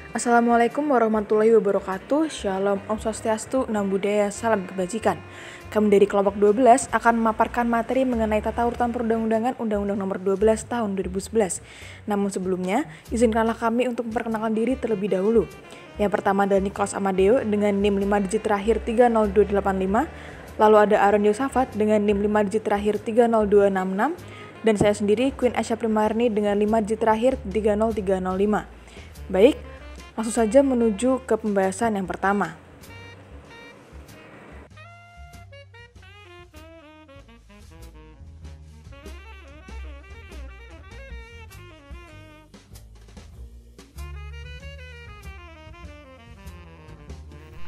Assalamualaikum warahmatullahi wabarakatuh. Shalom, Om Swastiastu, Namo Buddhaya, salam kebajikan. Kami dari kelompok 12 akan memaparkan materi mengenai tata urutan perundang-undangan Undang-Undang Nomor 12 Tahun 2011. Namun sebelumnya, izinkanlah kami untuk memperkenalkan diri terlebih dahulu. Yang pertama adalah Nicholas Amadeo dengan NIM 5 digit terakhir 30285. Lalu ada Aaron Yosafat dengan NIM 5 digit terakhir 30266. Dan saya sendiri, Queen Asya Primarni dengan 5 digit terakhir 30305. Baik, langsung saja menuju ke pembahasan yang pertama.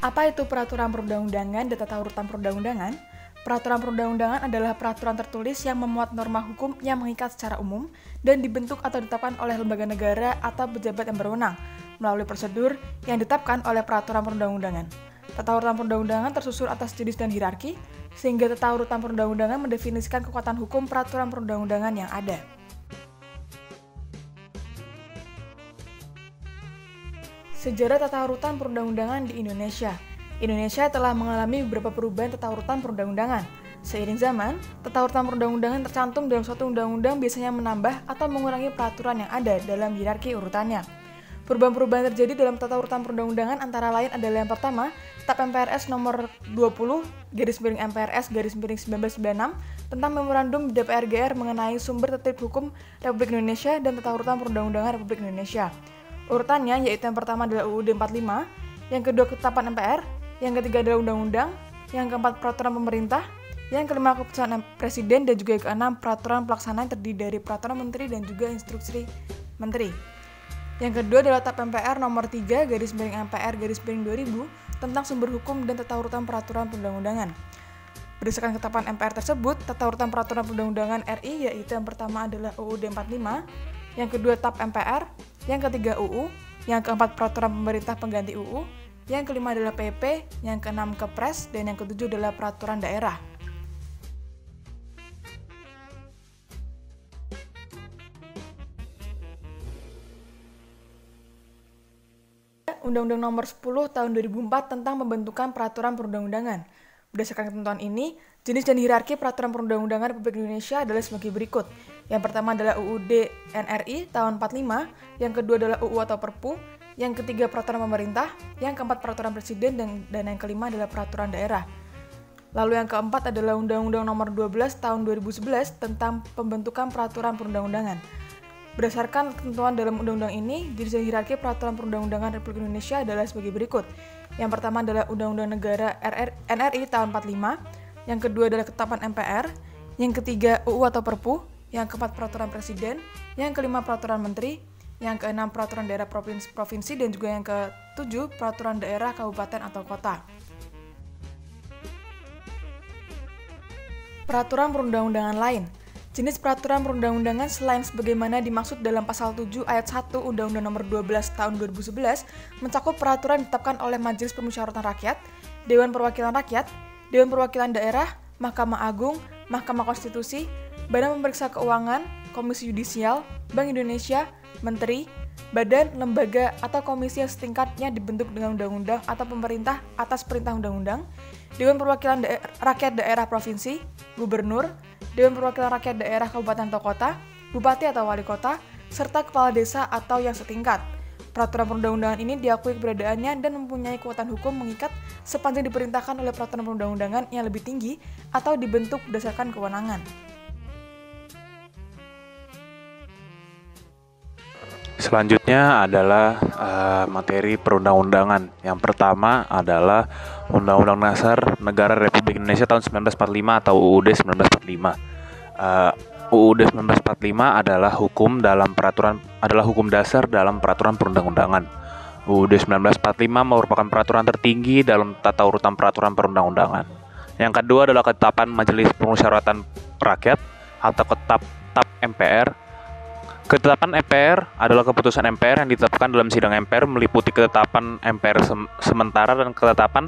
Apa itu peraturan perundang-undangan dan tata urutan perundang-undangan? Peraturan perundang-undangan adalah peraturan tertulis yang memuat norma hukum yang mengikat secara umum dan dibentuk atau ditetapkan oleh lembaga negara atau pejabat yang berwenang melalui prosedur yang ditetapkan oleh peraturan perundang-undangan. Tata urutan perundang-undangan tersusun atas jenis dan hierarki, sehingga tata urutan perundang-undangan mendefinisikan kekuatan hukum peraturan perundang-undangan yang ada. Sejarah tata urutan perundang-undangan di Indonesia. Indonesia telah mengalami beberapa perubahan tata urutan perundang-undangan. Seiring zaman, tata urutan perundang-undangan tercantum dalam suatu undang-undang biasanya menambah atau mengurangi peraturan yang ada dalam hierarki urutannya. Perubahan-perubahan terjadi dalam tata urutan perundang-undangan antara lain adalah yang pertama, TAP MPRS nomor 20/MPRS/1996 tentang Memorandum DPR GR mengenai sumber tertib hukum Republik Indonesia dan tata urutan perundang-undangan Republik Indonesia. Urutannya yaitu yang pertama adalah UUD 45, yang kedua ketetapan MPR, yang ketiga adalah undang-undang, yang keempat peraturan pemerintah, yang kelima keputusan Presiden, dan juga yang keenam peraturan pelaksanaan terdiri dari peraturan menteri dan juga instruksi menteri. Yang kedua adalah TAP MPR nomor 3/MPR/2000 tentang sumber hukum dan tata urutan peraturan perundang-undangan. Berdasarkan ketetapan MPR tersebut, tata urutan peraturan perundang-undangan RI yaitu yang pertama adalah UUD 45, yang kedua TAP MPR, yang ketiga UU, yang keempat peraturan pemerintah pengganti UU, yang kelima adalah PP, yang keenam Kepres, dan yang ketujuh adalah peraturan daerah. Undang-Undang Nomor 10 Tahun 2004 tentang pembentukan peraturan perundang-undangan. Berdasarkan ketentuan ini, jenis dan hierarki peraturan perundang-undangan Republik Indonesia adalah sebagai berikut. Yang pertama adalah UUD NRI tahun 45, yang kedua adalah UU atau Perpu, yang ketiga peraturan pemerintah, yang keempat peraturan presiden, dan yang kelima adalah peraturan daerah. Lalu yang keempat adalah Undang-Undang Nomor 12 Tahun 2011 tentang pembentukan peraturan perundang-undangan. Berdasarkan ketentuan dalam undang-undang ini, jenis dan hierarki peraturan perundang-undangan Republik Indonesia adalah sebagai berikut. Yang pertama adalah Undang-Undang Negara NRI tahun 45, yang kedua adalah ketetapan MPR, yang ketiga UU atau Perpu, yang keempat peraturan presiden, yang kelima peraturan menteri, yang keenam peraturan daerah provinsi, dan juga yang ketujuh peraturan daerah kabupaten atau kota. Peraturan perundang-undangan lain. Jenis peraturan perundang-undangan selain sebagaimana dimaksud dalam pasal 7 ayat 1 Undang-Undang Nomor 12 Tahun 2011 mencakup peraturan yang ditetapkan oleh Majelis Permusyawaratan Rakyat, Dewan Perwakilan Rakyat, Dewan Perwakilan Daerah, Mahkamah Agung, Mahkamah Konstitusi, Badan Pemeriksa Keuangan, Komisi Yudisial, Bank Indonesia, Menteri, badan, lembaga, atau komisi yang setingkatnya dibentuk dengan undang-undang atau pemerintah atas perintah undang-undang, Dewan Perwakilan Rakyat Daerah Provinsi, Gubernur, Dewan Perwakilan Rakyat Daerah Kabupaten atau Kota, Bupati atau Wali Kota, serta Kepala Desa atau yang setingkat. Peraturan perundang-undangan ini diakui keberadaannya dan mempunyai kekuatan hukum mengikat sepanjang diperintahkan oleh peraturan perundang-undangan yang lebih tinggi atau dibentuk berdasarkan kewenangan. Selanjutnya adalah materi perundang-undangan. Yang pertama adalah Undang-Undang Dasar Negara Republik Indonesia tahun 1945 atau UUD 1945. UUD 1945 adalah hukum dasar dalam peraturan perundang-undangan. UUD 1945 merupakan peraturan tertinggi dalam tata urutan peraturan perundang-undangan. Yang kedua adalah ketetapan Majelis Permusyawaratan Rakyat atau TAP MPR. Ketetapan MPR adalah keputusan MPR yang ditetapkan dalam sidang MPR meliputi ketetapan MPR sementara dan ketetapan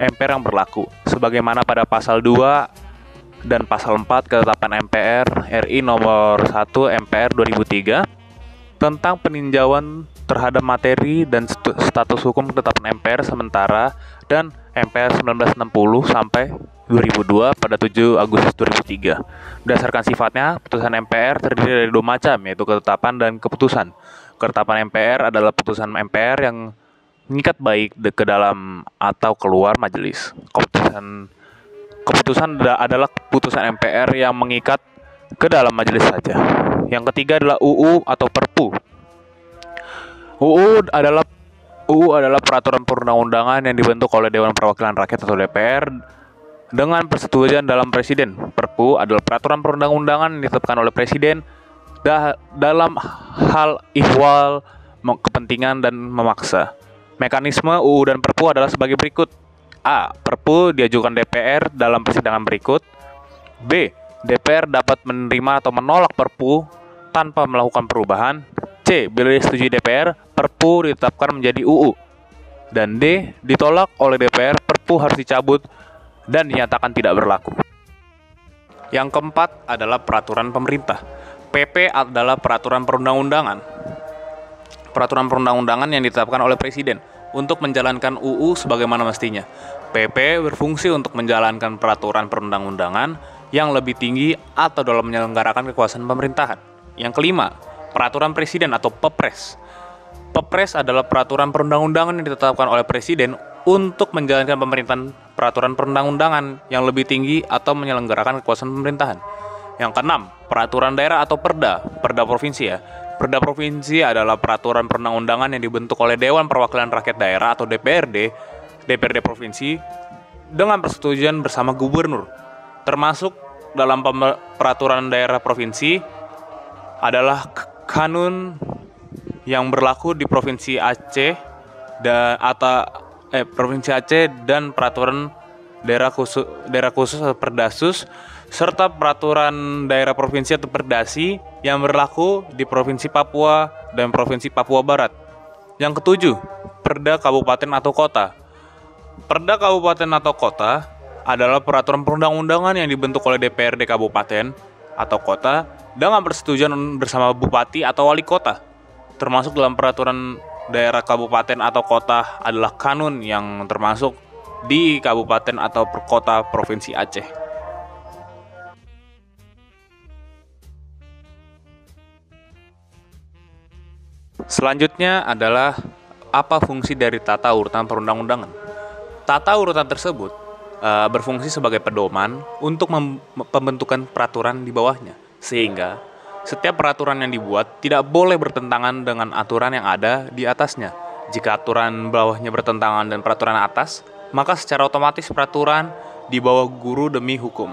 MPR yang berlaku. Sebagaimana pada pasal 2 dan pasal 4 ketetapan MPR RI nomor 1 MPR 2003 tentang peninjauan terhadap materi dan status hukum ketetapan MPR sementara dan MPR 1960 sampai 2002 pada 7 Agustus 2003. Berdasarkan sifatnya, putusan MPR terdiri dari dua macam, yaitu ketetapan dan keputusan. Ketetapan MPR adalah putusan MPR yang mengikat baik ke dalam atau keluar majelis. Keputusan adalah putusan MPR yang mengikat ke dalam majelis saja. Yang ketiga adalah UU atau Perpu. UU adalah peraturan perundang-undangan yang dibentuk oleh Dewan Perwakilan Rakyat atau DPR dengan persetujuan dalam Presiden. Perpu adalah peraturan perundang-undangan yang ditetapkan oleh Presiden dalam hal ihwal kepentingan dan memaksa. Mekanisme UU dan Perpu adalah sebagai berikut. A. Perpu diajukan DPR dalam persidangan berikut. B. DPR dapat menerima atau menolak Perpu tanpa melakukan perubahan. C. Bila disetujui DPR, Perpu ditetapkan menjadi UU. Dan D. Ditolak oleh DPR, Perpu harus dicabut dan dinyatakan tidak berlaku. Yang keempat adalah peraturan pemerintah. PP adalah peraturan perundang-undangan. Peraturan perundang-undangan yang ditetapkan oleh Presiden untuk menjalankan UU sebagaimana mestinya. PP berfungsi untuk menjalankan peraturan perundang-undangan yang lebih tinggi atau dalam menyelenggarakan kekuasaan pemerintahan. Yang kelima, peraturan Presiden atau Pepres. Pepres adalah peraturan perundang-undangan yang ditetapkan oleh Presiden untuk menjalankan pemerintahan peraturan perundang-undangan yang lebih tinggi atau menyelenggarakan kekuasaan pemerintahan. Yang keenam, peraturan daerah atau Perda, Perda provinsi ya. Perda provinsi adalah peraturan perundang-undangan yang dibentuk oleh Dewan Perwakilan Rakyat Daerah atau DPRD provinsi dengan persetujuan bersama gubernur. Termasuk dalam peraturan daerah provinsi adalah kanun yang berlaku di Provinsi Aceh dan peraturan daerah khusus atau Perdasus serta peraturan daerah provinsi atau Perdasi yang berlaku di Provinsi Papua dan Provinsi Papua Barat. Yang ketujuh, Perda Kabupaten atau Kota. Perda Kabupaten atau Kota adalah peraturan perundang-undangan yang dibentuk oleh DPRD Kabupaten atau Kota dengan persetujuan bersama Bupati atau Wali Kota. Termasuk dalam peraturan daerah kabupaten atau kota adalah kanun yang termasuk di kabupaten atau kota Provinsi Aceh. Selanjutnya adalah apa fungsi dari tata urutan perundang-undangan. Tata urutan tersebut berfungsi sebagai pedoman untuk pembentukan peraturan di bawahnya, sehingga setiap peraturan yang dibuat tidak boleh bertentangan dengan aturan yang ada di atasnya. Jika aturan bawahnya bertentangan dengan peraturan atas, maka secara otomatis peraturan di bawah guru demi hukum.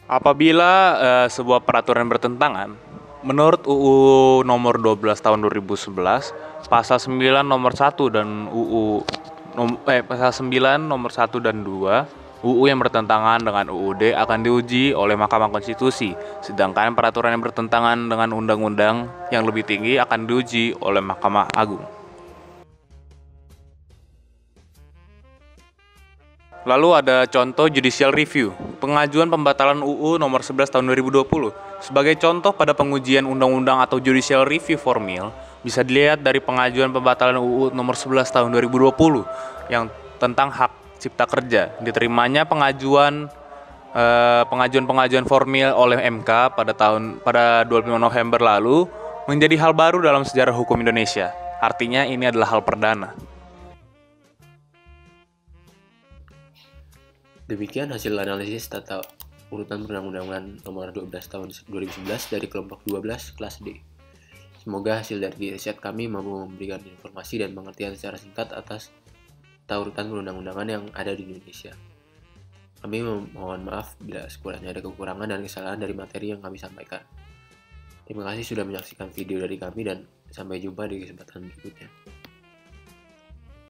Apabila sebuah peraturan bertentangan, menurut UU nomor 12 tahun 2011, pasal 9 nomor 1 dan pasal 9 nomor 1 dan 2, UU yang bertentangan dengan UUD akan diuji oleh Mahkamah Konstitusi, sedangkan peraturan yang bertentangan dengan undang-undang yang lebih tinggi akan diuji oleh Mahkamah Agung. Lalu ada contoh judicial review, pengajuan pembatalan UU nomor 11 tahun 2020. Sebagai contoh pada pengujian undang-undang atau judicial review formil, bisa dilihat dari pengajuan pembatalan UU nomor 11 tahun 2020 yang tentang hak cipta kerja. Diterimanya pengajuan formil oleh MK pada 25 November lalu menjadi hal baru dalam sejarah hukum Indonesia. Artinya ini adalah hal perdana. Demikian hasil analisis tata urutan perundang-undangan nomor 12 tahun 2011 dari kelompok 12 kelas D. Semoga hasil dari riset kami mampu memberikan informasi dan pengertian secara singkat atas tata urutan perundang-undangan yang ada di Indonesia. Kami mohon maaf bila sekiranya ada kekurangan dan kesalahan dari materi yang kami sampaikan. Terima kasih sudah menyaksikan video dari kami dan sampai jumpa di kesempatan berikutnya.